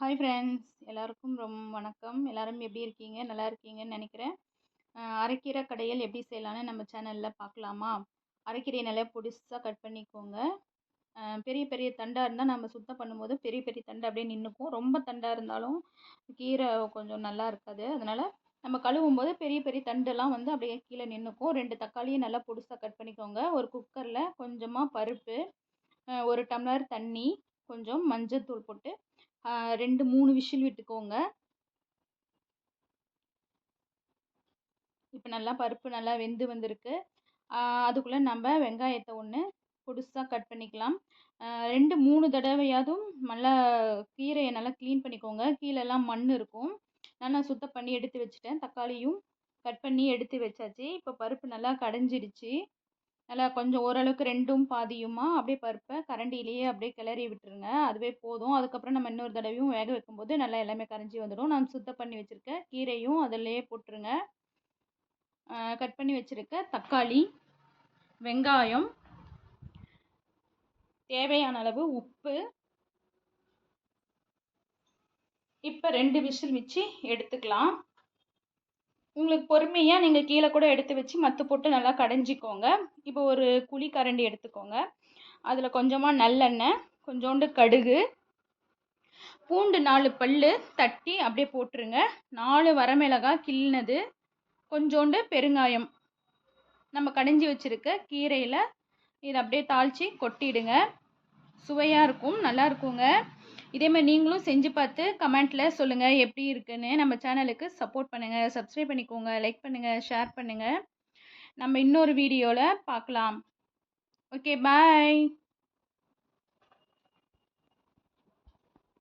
Hi friends, எல்லாருக்கும் வணக்கம். எல்லாரும் எப்படி இருக்கீங்க? நல்லா இருக்கீங்கன்னு நினைக்கிறேன். அரைக்கீரை கடையல் எப்படி செய்யலான்னு நம்ம சேனலில் பார்க்கலாமா? அரைக்கீரையை நல்லா பொடிசாக கட் பண்ணிக்கோங்க. பெரிய பெரிய தண்டாக இருந்தால் நம்ம சுத்தம் பண்ணும்போது பெரிய பெரிய தண்டு அப்படியே நின்றுக்கும். ரொம்ப தண்டாக இருந்தாலும் கீரை கொஞ்சம் நல்லா இருக்காது. அதனால் நம்ம கழுவும் போது பெரிய பெரிய தண்டெல்லாம் வந்து அப்படியே கீழே நின்றுக்கும். 2 தக்காளியும் நல்லா பொடிசாக கட் பண்ணிக்கோங்க. ஒரு குக்கரில் கொஞ்சமாக பருப்பு, 1 டம்ளர் தண்ணி, கொஞ்சம் மஞ்சத்தூள் போட்டு 2, 3 விசில் விட்டுக்கோங்க. இப்போ நல்லா பருப்பு நல்லா வெந்து வந்திருக்கு. அதுக்குள்ளே நம்ம வெங்காயத்தை ஒன்று பொடிசாக கட் பண்ணிக்கலாம். 2, 3 தடவையாதும் நல்லா கீரையை நல்லா க்ளீன் பண்ணிக்கோங்க. கீழெல்லாம் மண் இருக்கும். நான் சுத்தம் பண்ணி எடுத்து வச்சுட்டேன். தக்காளியும் கட் பண்ணி எடுத்து வச்சாச்சு. இப்போ பருப்பு நல்லா கடைஞ்சிருச்சு. நல்லா கொஞ்சம் ஓரளவுக்கு 2ம் பாதியுமா அப்படியே பருப்பை கரண்டிலேயே அப்படியே கிளறி விட்டுருங்க. அதுவே போதும். அதுக்கப்புறம் நம்ம இன்னொரு தடவையும் வேக வைக்கும்போது நல்லா எல்லாமே கரைஞ்சி வந்துடும். நான் சுத்தம் பண்ணி வச்சுருக்க கீரையும் அதிலேயே போட்டுருங்க. கட் பண்ணி வச்சுருக்க தக்காளி, வெங்காயம், தேவையான அளவு உப்பு. இப்போ 2 விசில் வச்சு எடுத்துக்கலாம். உங்களுக்கு பொறுமையாக நீங்கள் கீழே கூட எடுத்து வச்சு மத்து போட்டு நல்லா கடைஞ்சிக்கோங்க. இப்போ ஒரு குழி கரண்டி எடுத்துக்கோங்க. அதில் கொஞ்சமாக நல்லெண்ணெய், கொஞ்சோண்டு கடுகு, பூண்டு 4 பல்லு தட்டி அப்படியே போட்டுருங்க. 4 வரமிளகாய் கிள்ளினது, கொஞ்சோண்டு பெருங்காயம். நம்ம கடைஞ்சி வச்சுருக்க கீரையில் இதை அப்படியே தாளித்து கொட்டிடுங்க. சுவையாக இருக்கும், நல்லா இருக்குங்க. இதேமாதிரி நீங்களும் செஞ்சு பார்த்து கமெண்ட்டில் சொல்லுங்கள் எப்படி இருக்குன்னு. நம்ம சேனலுக்கு சப்போர்ட் பண்ணுங்கள், சப்ஸ்கிரைப் பண்ணிக்கோங்க, லைக் பண்ணுங்கள், ஷேர் பண்ணுங்கள். நம்ம இன்னொரு வீடியோவில் பார்க்கலாம். ஓகே, பாய்.